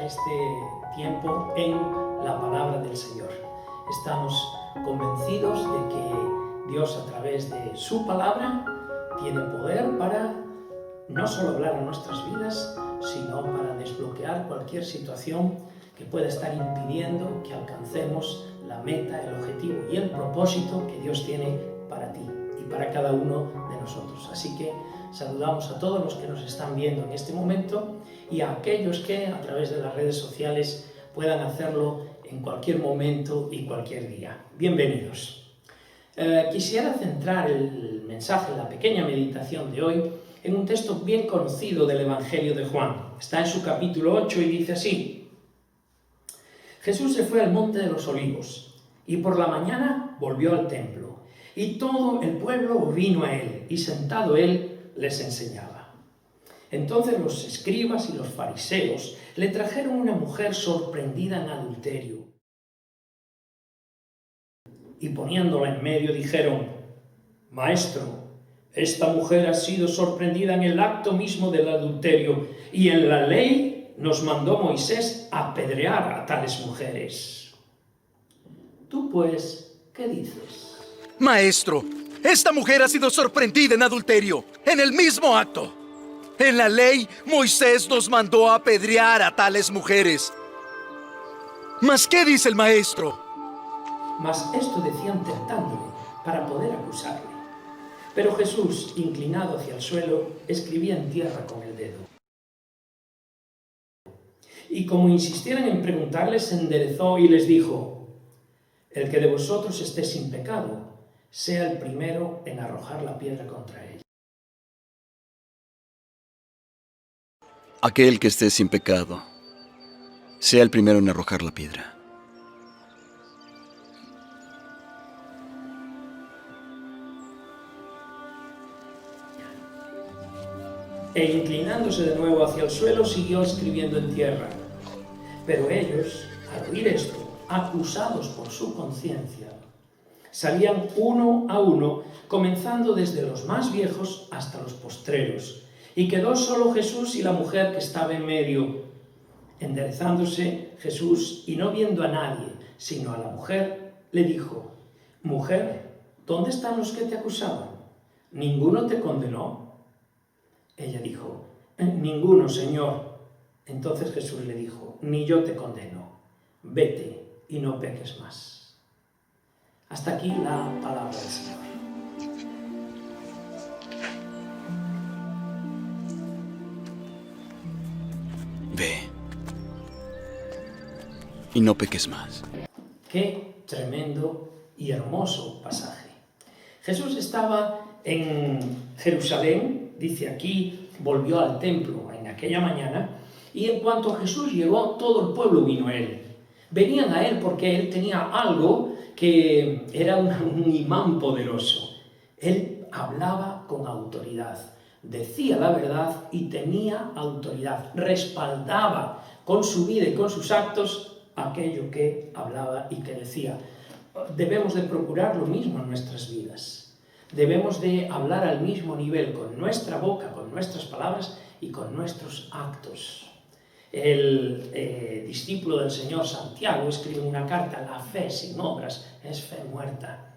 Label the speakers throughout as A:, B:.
A: a este tiempo en la palabra del Señor. Estamos convencidos de que Dios, a través de su palabra, tiene poder para no solo hablar a nuestras vidas, sino para desbloquear cualquier situación que pueda estar impidiendo que alcancemos la meta, el objetivo y el propósito que Dios tiene para ti y para cada uno de nosotros. Así que saludamos a todos los que nos están viendo en este momento y a aquellos que a través de las redes sociales puedan hacerlo en cualquier momento y cualquier día. Bienvenidos. Quisiera centrar el mensaje, la pequeña meditación de hoy, en un texto bien conocido del Evangelio de Juan. Está en su capítulo 8 y dice así: Jesús se fue al monte de los olivos y por la mañana volvió al templo y todo el pueblo vino a él y sentado él les enseñaba. Entonces los escribas y los fariseos le trajeron una mujer sorprendida en adulterio y poniéndola en medio dijeron: Maestro, esta mujer ha sido sorprendida en el acto mismo del adulterio y en la ley nos mandó Moisés apedrear a tales mujeres. Tú pues, ¿qué dices?
B: Maestro, esta mujer ha sido sorprendida en adulterio, en el mismo acto. En la ley, Moisés nos mandó apedrear a tales mujeres. ¿Mas qué dice el maestro?
A: Mas esto decían tentándole para poder acusarle. Pero Jesús, inclinado hacia el suelo, escribía en tierra con el dedo. Y como insistieran en preguntarle, se enderezó y les dijo: El que de vosotros esté sin pecado, sea el primero en arrojar la piedra contra ella.
C: Aquel que esté sin pecado, sea el primero en arrojar la piedra.
A: E inclinándose de nuevo hacia el suelo, siguió escribiendo en tierra. Pero ellos, al oír esto, acusados por su conciencia, salían uno a uno, comenzando desde los más viejos hasta los postreros, y quedó solo Jesús y la mujer que estaba en medio. Enderezándose Jesús, y no viendo a nadie, sino a la mujer, le dijo: Mujer, ¿dónde están los que te acusaban? ¿Ninguno te condenó? Ella dijo: Ninguno, Señor. Entonces Jesús le dijo: Ni yo te condeno. Vete y no peques más. Hasta aquí la palabra del Señor.
C: Ve y no peques más.
A: Qué tremendo y hermoso pasaje. Jesús estaba en Jerusalén, dice aquí, volvió al templo en aquella mañana, y en cuanto Jesús llegó, todo el pueblo vino a él. Venían a él porque él tenía algo que era un imán poderoso. Él hablaba con autoridad, decía la verdad y tenía autoridad, respaldaba con su vida y con sus actos aquello que hablaba y que decía. Debemos de procurar lo mismo en nuestras vidas. Debemos de hablar al mismo nivel con nuestra boca, con nuestras palabras y con nuestros actos. El discípulo del Señor Santiago escribe una carta: la fe sin obras es fe muerta.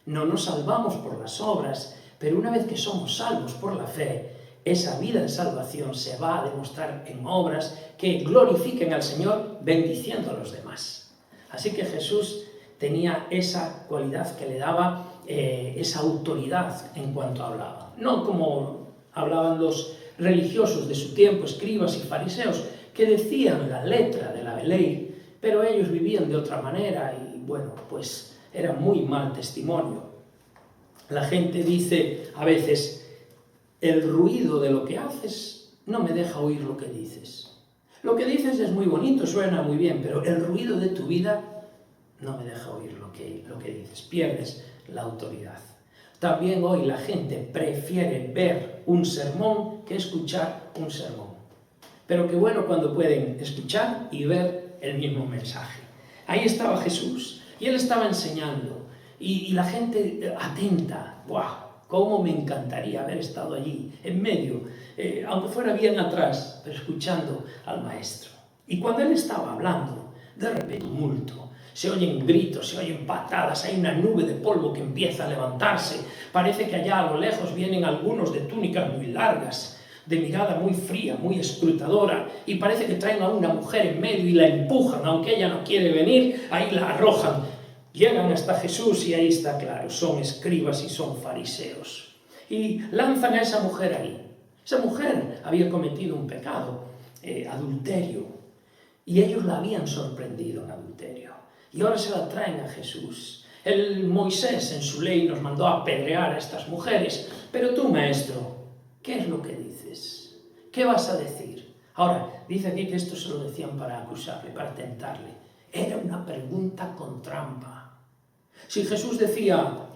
A: No nos salvamos por las obras, pero una vez que somos salvos por la fe, esa vida de salvación se va a demostrar en obras que glorifiquen al Señor bendiciendo a los demás. Así que Jesús tenía esa cualidad que le daba esa autoridad en cuanto hablaba. No como hablaban los religiosos de su tiempo, escribas y fariseos, que decían la letra de la ley, pero ellos vivían de otra manera y, bueno, pues era muy mal testimonio. La gente dice a veces: el ruido de lo que haces no me deja oír lo que dices. Lo que dices es muy bonito, suena muy bien, pero el ruido de tu vida no me deja oír lo que dices. Pierdes la autoridad. También hoy la gente prefiere ver un sermón que escuchar un sermón. Pero qué bueno cuando pueden escuchar y ver el mismo mensaje. Ahí estaba Jesús y él estaba enseñando y la gente atenta. ¡Buah! Cómo me encantaría haber estado allí, en medio, aunque fuera bien atrás, pero escuchando al maestro. Y cuando él estaba hablando, de repente tumulto, se oyen gritos, se oyen patadas, hay una nube de polvo que empieza a levantarse. Parece que allá a lo lejos vienen algunos de túnicas muy largas, de mirada muy fría, muy escrutadora, y parece que traen a una mujer en medio y la empujan, aunque ella no quiere venir, ahí la arrojan. Llegan hasta Jesús y ahí está claro, son escribas y son fariseos. Y lanzan a esa mujer ahí. Esa mujer había cometido un pecado, adulterio, y ellos la habían sorprendido en adulterio. Y ahora se la traen a Jesús. El Moisés en su ley nos mandó a apedrear a estas mujeres, pero tú, maestro, ¿qué es lo que dices? ¿Qué vas a decir? Ahora, dice aquí que esto se lo decían para acusarle, para tentarle. Era una pregunta con trampa. Si Jesús decía,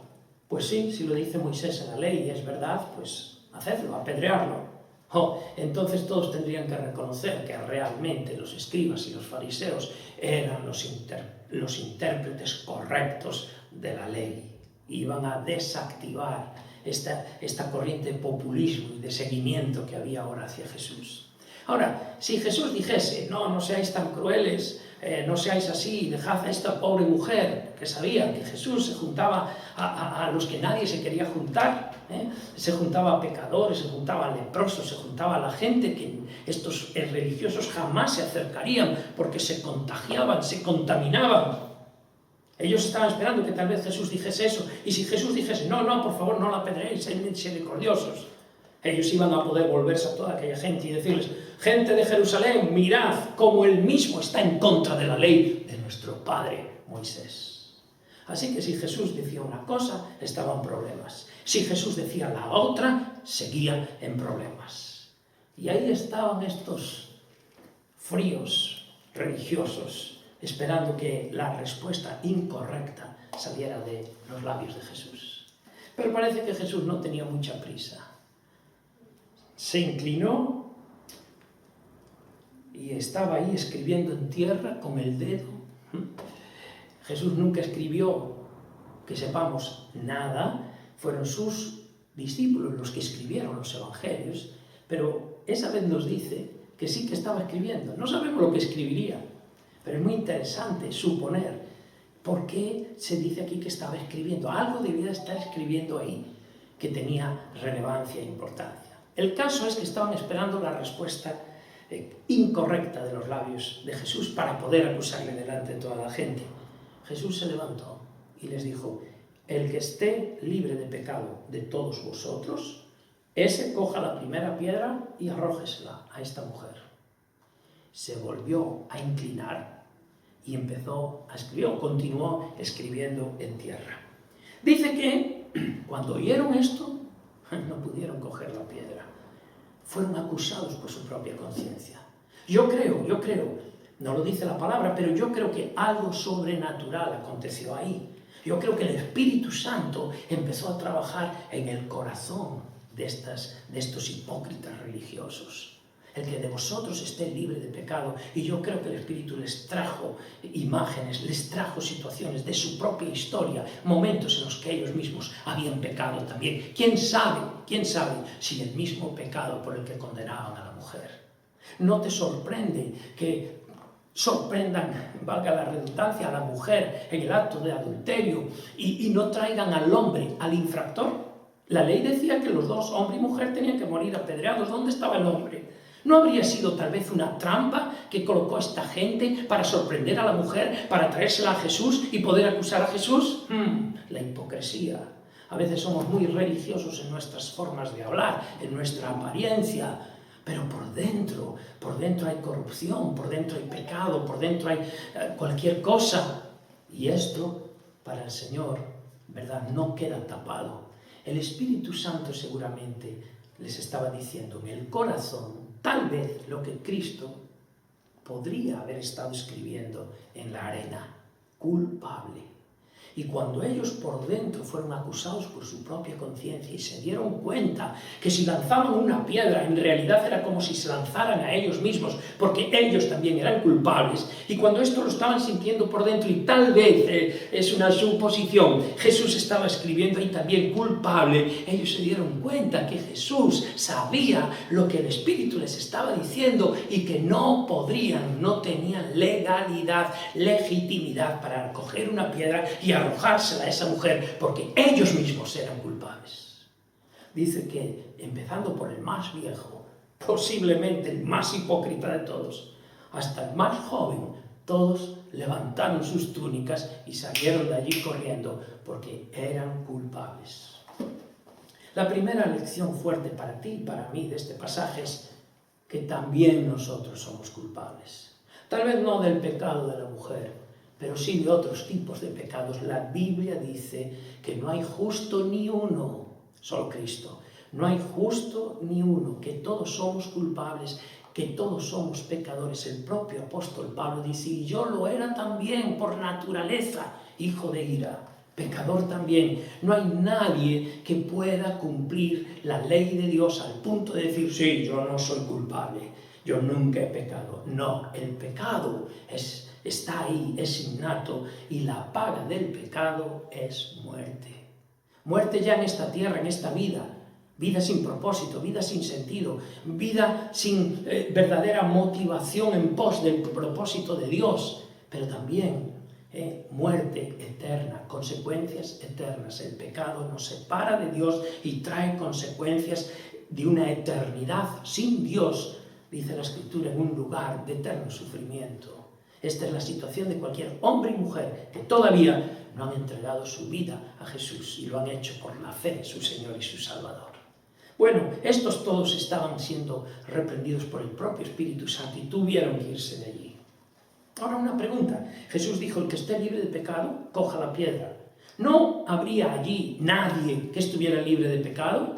A: pues sí, si lo dice Moisés en la ley y es verdad, pues hacedlo, apedrearlo. Entonces todos tendrían que reconocer que realmente los escribas y los fariseos eran los intérpretes correctos de la ley. Iban a desactivar esta corriente de populismo y de seguimiento que había ahora hacia Jesús. Ahora, si Jesús dijese, no seáis tan crueles, no seáis así, dejad a esta pobre mujer, que sabía que Jesús se juntaba a los que nadie se quería juntar, se juntaba a pecadores, se juntaba a leprosos, se juntaba a la gente que estos religiosos jamás se acercarían porque se contagiaban, se contaminaban. Ellos estaban esperando que tal vez Jesús dijese eso, y siJesús dijese, no, por favor, no la apedreéis, sed misericordiosos, ellos iban a poder volverse a toda aquella gente y decirles, gente de Jerusalén, mirad cómo él mismo está en contra de la ley de nuestro padre Moisés. Así que si Jesús decía una cosa, estaba en problemas. Si Jesús decía la otra, seguía en problemas. Y ahí estaban estos fríos religiosos, esperando que la respuesta incorrecta saliera de los labios de Jesús. Pero parece que Jesús no tenía mucha prisa. Se inclinó y estaba ahí escribiendo en tierra con el dedo. Jesús nunca escribió, que sepamos, nada. Fueron sus discípulos los que escribieron los evangelios, pero esa vez nos dice que sí que estaba escribiendo. No sabemos lo que escribiría, pero es muy interesante suponer por qué se dice aquí que estaba escribiendo. Algo debía estar escribiendo ahí que tenía relevancia e importancia. El caso es que estaban esperando la respuesta incorrecta de los labios de Jesús para poder acusarle delante de toda la gente. Jesús se levantó y les dijo, el que esté libre de pecado de todos vosotros, ese coja la primera piedra y arrójesela a esta mujer. Se volvió a inclinar y empezó a escribir, o continuó escribiendo en tierra. Dice que cuando oyeron esto, no pudieron coger la piedra. Fueron acusados por su propia conciencia. Yo creo, no lo dice la palabra, pero yo creo que algo sobrenatural aconteció ahí. Yo creo que el Espíritu Santo empezó a trabajar en el corazón de estos hipócritas religiosos. El que de vosotros esté libre de pecado. Y yo creo que el Espíritu les trajo imágenes, les trajo situaciones de su propia historia, momentos en los que ellos mismos habían pecado también. ¿Quién sabe si el mismo pecado por el que condenaban a la mujer? ¿No te sorprende que sorprendan, valga la redundancia, a la mujer en el acto de adulterio y no traigan al hombre, al infractor? La ley decía que los dos, hombre y mujer, tenían que morir apedreados. ¿Dónde estaba el hombre? ¿No habría sido tal vez una trampa que colocó a esta gente para sorprender a la mujer, para traérsela a Jesús y poder acusar a Jesús? La hipocresía. A veces somos muy religiosos en nuestras formas de hablar, en nuestra apariencia, pero por dentro hay corrupción, por dentro hay pecado, por dentro hay cualquier cosa. Y esto, para el Señor, ¿verdad?, no queda tapado. El Espíritu Santo seguramente les estaba diciendo en el corazón tal vez lo que Cristo podría haber estado escribiendo en la arena, culpable. Y cuando ellos por dentro fueron acusados por su propia conciencia y se dieron cuenta que si lanzaban una piedra, en realidad era como si se lanzaran a ellos mismos, porque ellos también eran culpables, y cuando esto lo estaban sintiendo por dentro, y tal vez es una suposición, Jesús estaba escribiendo ahí también culpable, ellos se dieron cuenta que Jesús sabía lo que el Espíritu les estaba diciendo y que no podrían, no tenían legalidad, legitimidad para coger una piedra y arrojársela a esa mujer, porque ellos mismos eran culpables. Dice que, empezando por el más viejo, posiblemente el más hipócrita de todos, hasta el más joven, todos levantaron sus túnicas y salieron de allí corriendo, porque eran culpables. La primera lección fuerte para ti y para mí de este pasaje es que también nosotros somos culpables. Tal vez no del pecado de la mujer, pero sí de otros tipos de pecados. La Biblia dice que no hay justo ni uno, solo Cristo. No hay justo ni uno, que todos somos culpables, que todos somos pecadores. El propio apóstol Pablo dice, y yo lo era también por naturaleza, hijo de ira, pecador también. No hay nadie que pueda cumplir la ley de Dios al punto de decir, sí, yo no soy culpable, yo nunca he pecado. No, el pecado está ahí, es innato, y la paga del pecado es muerte. Muerte ya en esta tierra, en esta vida. Vida sin propósito, vida sin sentido, vida sin verdadera motivación en pos del propósito de Dios, pero también muerte eterna, consecuencias eternas. El pecado nos separa de Dios y trae consecuencias de una eternidad sin Dios, dice la Escritura, en un lugar de eterno sufrimiento. Esta es la situación de cualquier hombre y mujer que todavía no han entregado su vida a Jesús y lo han hecho por la fe en su Señor y su Salvador. Bueno, estos todos estaban siendo reprendidos por el propio Espíritu Santo y tuvieron que irse de allí. Ahora una pregunta. Jesús dijo, el que esté libre de pecado, coja la piedra. ¿No habría allí nadie que estuviera libre de pecado?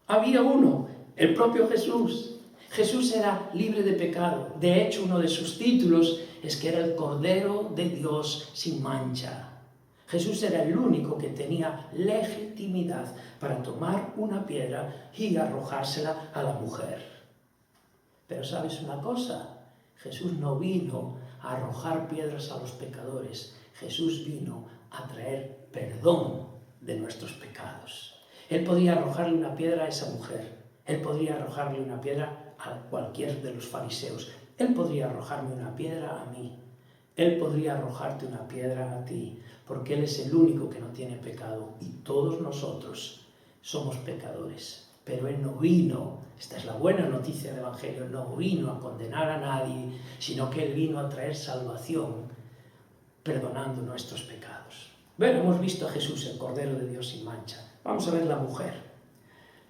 A: Había uno, el propio Jesús. Jesús era libre de pecado. De hecho, uno de sus títulos es que era el Cordero de Dios sin mancha. Jesús era el único que tenía legitimidad para tomar una piedra y arrojársela a la mujer. Pero ¿sabes una cosa? Jesús no vino a arrojar piedras a los pecadores. Jesús vino a traer perdón de nuestros pecados. Él podía arrojarle una piedra a esa mujer. Él podría arrojarle una piedra a cualquier de los fariseos. Él podría arrojarme una piedra a mí. Él podría arrojarte una piedra a ti, porque Él es el único que no tiene pecado y todos nosotros somos pecadores. Pero Él no vino, esta es la buena noticia del Evangelio, no vino a condenar a nadie, sino que Él vino a traer salvación, perdonando nuestros pecados. Bueno, hemos visto a Jesús, el Cordero de Dios sin mancha. Vamos a ver la mujer.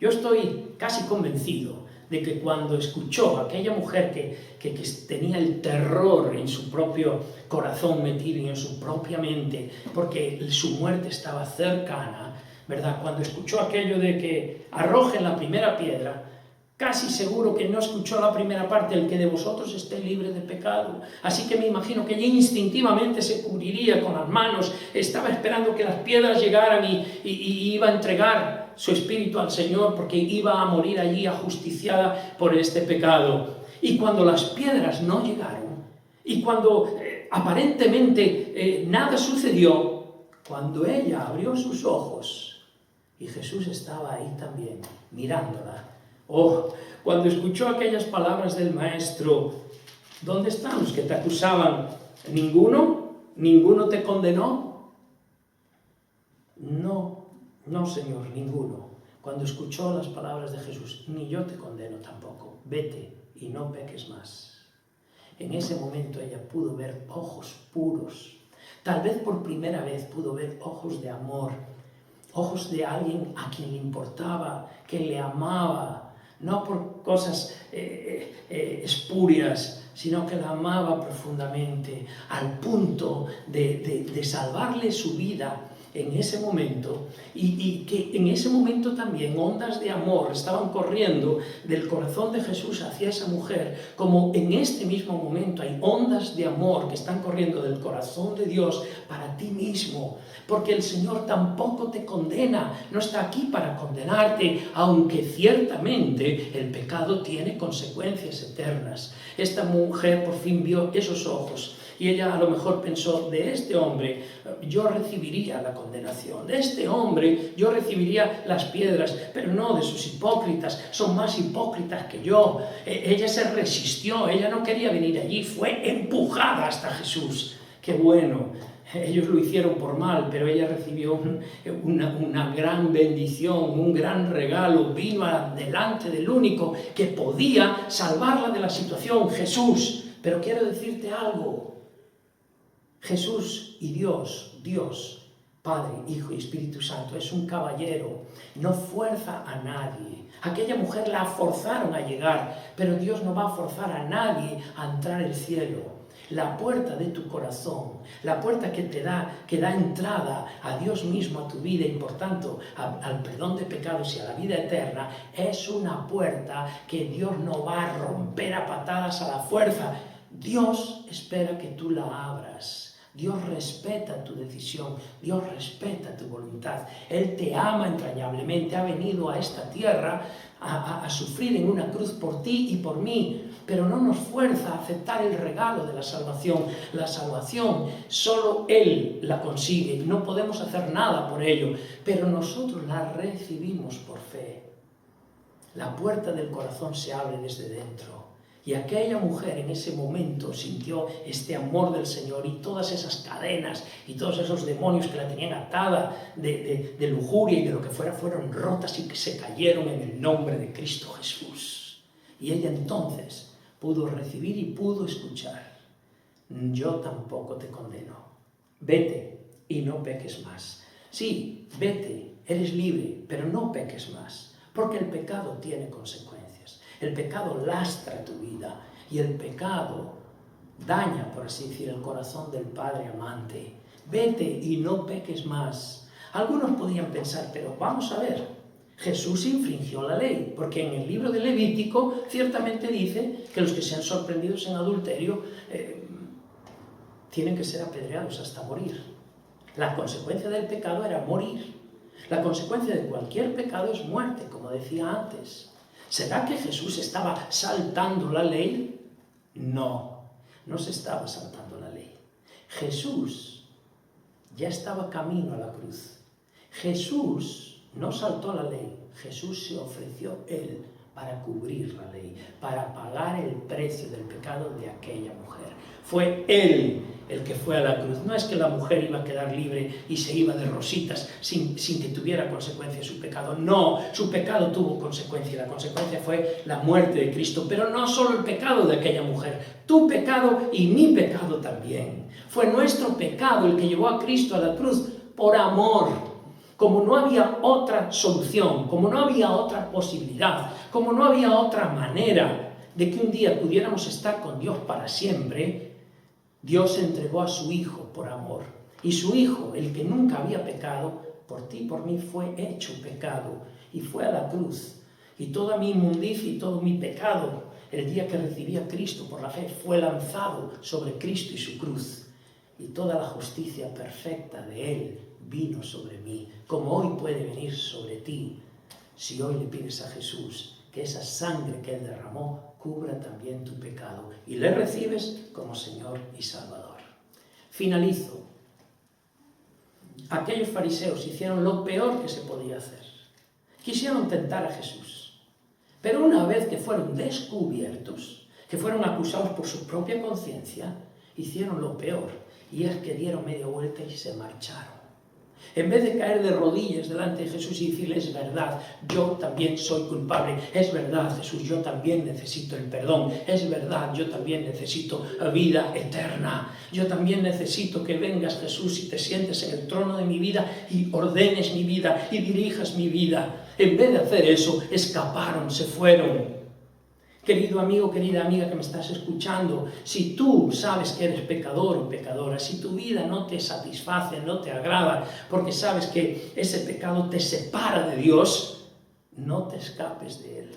A: Yo estoy casi convencido de que cuando escuchó a aquella mujer que tenía el terror en su propio corazón metido y en su propia mente, porque su muerte estaba cercana, ¿verdad? Cuando escuchó aquello de que arrojen la primera piedra, casi seguro que no escuchó la primera parte, el que de vosotros esté libre de pecado. Así que me imagino que ella instintivamente se cubriría con las manos, estaba esperando que las piedras llegaran y iba a entregar su espíritu al Señor, porque iba a morir allí ajusticiada por este pecado. Y cuando las piedras no llegaron, y cuando aparentemente nada sucedió, cuando ella abrió sus ojos, y Jesús estaba ahí también, mirándola, cuando escuchó aquellas palabras del Maestro, ¿dónde están los que te acusaban? ¿Ninguno? ¿Ninguno te condenó? No, Señor, ninguno. Cuando escuchó las palabras de Jesús, ni yo te condeno tampoco, vete y no peques más. En ese momento ella pudo ver ojos puros. Tal vez por primera vez pudo ver ojos de amor, ojos de alguien a quien le importaba, que le amaba, no por cosas espurias, sino que la amaba profundamente, al punto de salvarle su vida en ese momento y que en ese momento también ondas de amor estaban corriendo del corazón de Jesús hacia esa mujer, como en este mismo momento hay ondas de amor que están corriendo del corazón de Dios para ti mismo, porque el Señor tampoco te condena, no está aquí para condenarte, aunque ciertamente el pecado tiene consecuencias eternas. Esta mujer por fin vio esos ojos y ella a lo mejor pensó, de este hombre yo recibiría la condenación, de este hombre yo recibiría las piedras, pero no de sus hipócritas, son más hipócritas que yo. Ella se resistió, ella no quería venir allí, fue empujada hasta Jesús. ¡Qué bueno! Ellos lo hicieron por mal, pero ella recibió una gran bendición, un gran regalo, vino delante del único que podía salvarla de la situación, Jesús. Pero quiero decirte algo, Jesús y Dios, Padre, Hijo y Espíritu Santo, es un caballero, no fuerza a nadie. Aquella mujer la forzaron a llegar, pero Dios no va a forzar a nadie a entrar al cielo. La puerta de tu corazón, la puerta que da entrada a Dios mismo, a tu vida y por tanto al perdón de pecados y a la vida eterna, es una puerta que Dios no va a romper a patadas a la fuerza. Dios espera que tú la abras. Dios respeta tu decisión, Dios respeta tu voluntad. Él te ama entrañablemente, ha venido a esta tierra a sufrir en una cruz por ti y por mí, pero no nos fuerza a aceptar el regalo de la salvación. La salvación solo Él la consigue, no podemos hacer nada por ello, pero nosotros la recibimos por fe. La puerta del corazón se abre desde dentro. Y aquella mujer en ese momento sintió este amor del Señor y todas esas cadenas y todos esos demonios que la tenían atada de lujuria y de lo que fuera fueron rotas y que se cayeron en el nombre de Cristo Jesús. Y ella entonces pudo recibir y pudo escuchar. Yo tampoco te condeno. Vete y no peques más. Sí, vete, eres libre, pero no peques más, porque el pecado tiene consecuencias. El pecado lastra tu vida y el pecado daña, por así decir, el corazón del Padre amante. Vete y no peques más. Algunos podrían pensar, pero vamos a ver, Jesús infringió la ley, porque en el libro de Levítico ciertamente dice que los que sean sorprendidos en adulterio tienen que ser apedreados hasta morir. La consecuencia del pecado era morir. La consecuencia de cualquier pecado es muerte, como decía antes. ¿Será que Jesús estaba saltando la ley? No, no se estaba saltando la ley. Jesús ya estaba camino a la cruz. Jesús no saltó la ley, Jesús se ofreció Él para cubrir la ley, para pagar el precio del pecado de aquella mujer. Fue Él el que fue a la cruz. No es que la mujer iba a quedar libre y se iba de rositas sin que tuviera consecuencia su pecado. No, su pecado tuvo consecuencia. La consecuencia fue la muerte de Cristo. Pero no solo el pecado de aquella mujer, tu pecado y mi pecado también. Fue nuestro pecado el que llevó a Cristo a la cruz por amor. Como no había otra solución, como no había otra posibilidad, como no había otra manera de que un día pudiéramos estar con Dios para siempre, Dios entregó a su Hijo por amor. Y su Hijo, el que nunca había pecado, por ti y por mí fue hecho pecado y fue a la cruz. Y toda mi inmundicia y todo mi pecado, el día que recibí a Cristo por la fe, fue lanzado sobre Cristo y su cruz. Y toda la justicia perfecta de Él vino sobre mí, como hoy puede venir sobre ti, si hoy le pides a Jesús que esa sangre que Él derramó cubra también tu pecado y le recibes como Señor y Salvador. Finalizo. Aquellos fariseos hicieron lo peor que se podía hacer. Quisieron tentar a Jesús, pero una vez que fueron descubiertos, que fueron acusados por su propia conciencia, hicieron lo peor, y es que dieron media vuelta y se marcharon. En vez de caer de rodillas delante de Jesús y decirle, es verdad, yo también soy culpable, es verdad, Jesús, yo también necesito el perdón, es verdad, yo también necesito vida eterna, yo también necesito que vengas, Jesús, y te sientes en el trono de mi vida y ordenes mi vida y dirijas mi vida. En vez de hacer eso, escaparon, se fueron. Querido amigo, querida amiga que me estás escuchando, si tú sabes que eres pecador o pecadora, si tu vida no te satisface, no te agrada, porque sabes que ese pecado te separa de Dios, no te escapes de Él.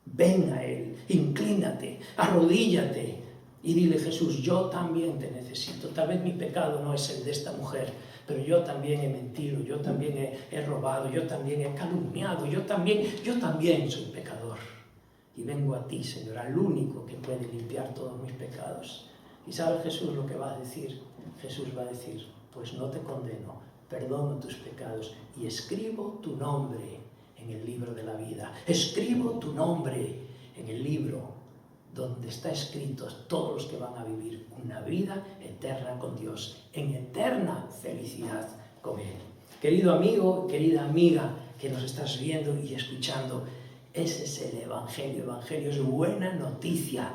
A: Ven a Él, inclínate, arrodíllate y dile: Jesús, yo también te necesito. Tal vez mi pecado no es el de esta mujer, pero yo también he mentido, yo también he robado, yo también he calumniado, yo también soy pecador. Y vengo a ti, Señor, al único que puede limpiar todos mis pecados. ¿Y sabe Jesús lo que va a decir? Jesús va a decir: pues no te condeno, perdono tus pecados y escribo tu nombre en el libro de la vida. Escribo tu nombre en el libro donde está escrito todos los que van a vivir una vida eterna con Dios, en eterna felicidad con Él. Querido amigo, querida amiga que nos estás viendo y escuchando, ese es el Evangelio. El Evangelio es buena noticia.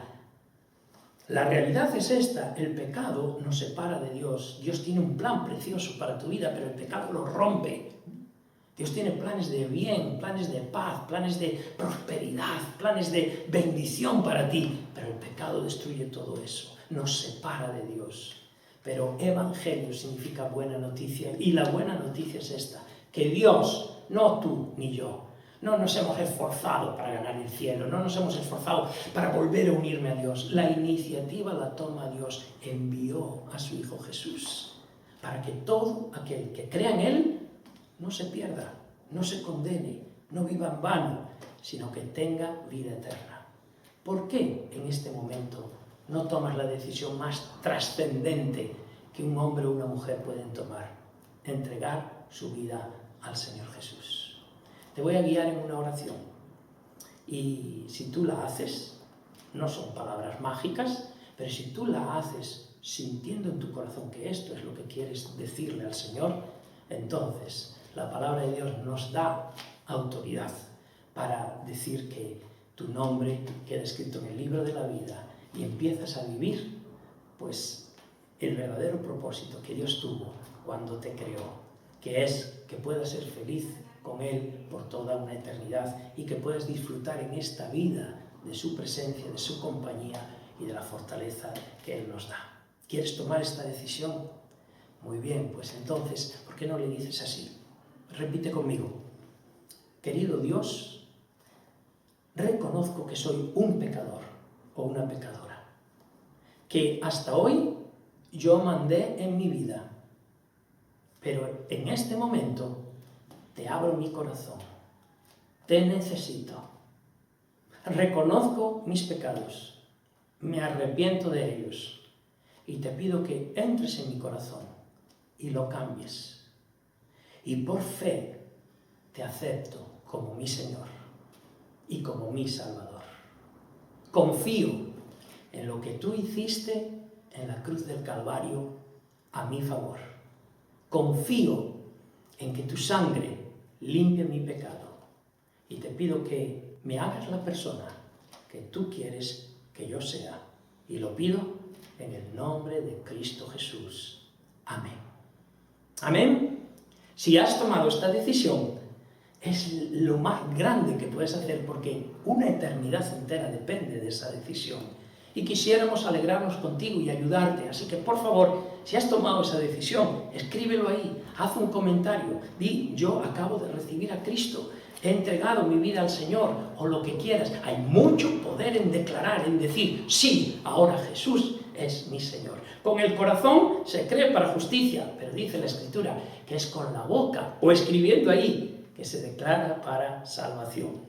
A: La realidad es esta: el pecado nos separa de Dios. Dios tiene un plan precioso para tu vida, pero el pecado lo rompe. Dios tiene planes de bien, planes de paz, planes de prosperidad, planes de bendición para ti, pero el pecado destruye todo eso, nos separa de Dios. Pero Evangelio significa buena noticia, y la buena noticia es esta: que Dios, no tú ni yo, no nos hemos esforzado para ganar el cielo, no nos hemos esforzado para volver a unirme a Dios. La iniciativa la toma Dios. Envió a su Hijo Jesús para que todo aquel que crea en Él no se pierda, no se condene, no viva en vano, sino que tenga vida eterna. ¿Por qué en este momento no tomas la decisión más trascendente que un hombre o una mujer pueden tomar? Entregar su vida al Señor Jesús. Te voy a guiar en una oración, y si tú la haces, no son palabras mágicas, pero si tú la haces sintiendo en tu corazón que esto es lo que quieres decirle al Señor, entonces la palabra de Dios nos da autoridad para decir que tu nombre queda escrito en el libro de la vida y empiezas a vivir pues el verdadero propósito que Dios tuvo cuando te creó, que es que puedas ser feliz con Él por toda una eternidad y que puedas disfrutar en esta vida de su presencia, de su compañía y de la fortaleza que Él nos da. ¿Quieres tomar esta decisión? Muy bien, pues entonces, ¿por qué no le dices así? Repite conmigo: querido Dios, reconozco que soy un pecador o una pecadora, que hasta hoy yo mandé en mi vida, pero en este momento te abro mi corazón, te necesito, reconozco mis pecados, me arrepiento de ellos y te pido que entres en mi corazón y lo cambies. Y por fe te acepto como mi Señor y como mi Salvador. Confío en lo que tú hiciste en la cruz del Calvario a mi favor. Confío en que tu sangre limpie mi pecado. Y te pido que me hagas la persona que tú quieres que yo sea. Y lo pido en el nombre de Cristo Jesús. Amén. Amén. Si has tomado esta decisión, es lo más grande que puedes hacer, porque una eternidad entera depende de esa decisión. Y quisiéramos alegrarnos contigo y ayudarte. Así que, por favor, si has tomado esa decisión, escríbelo ahí, haz un comentario, di: yo acabo de recibir a Cristo, he entregado mi vida al Señor, o lo que quieras. Hay mucho poder en declarar, en decir: sí, ahora Jesús es mi Señor. Con el corazón se cree para justicia, pero dice la Escritura que es con la boca, o escribiendo ahí, que se declara para salvación.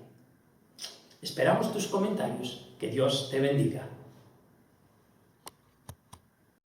A: Esperamos tus comentarios. Que Dios te bendiga.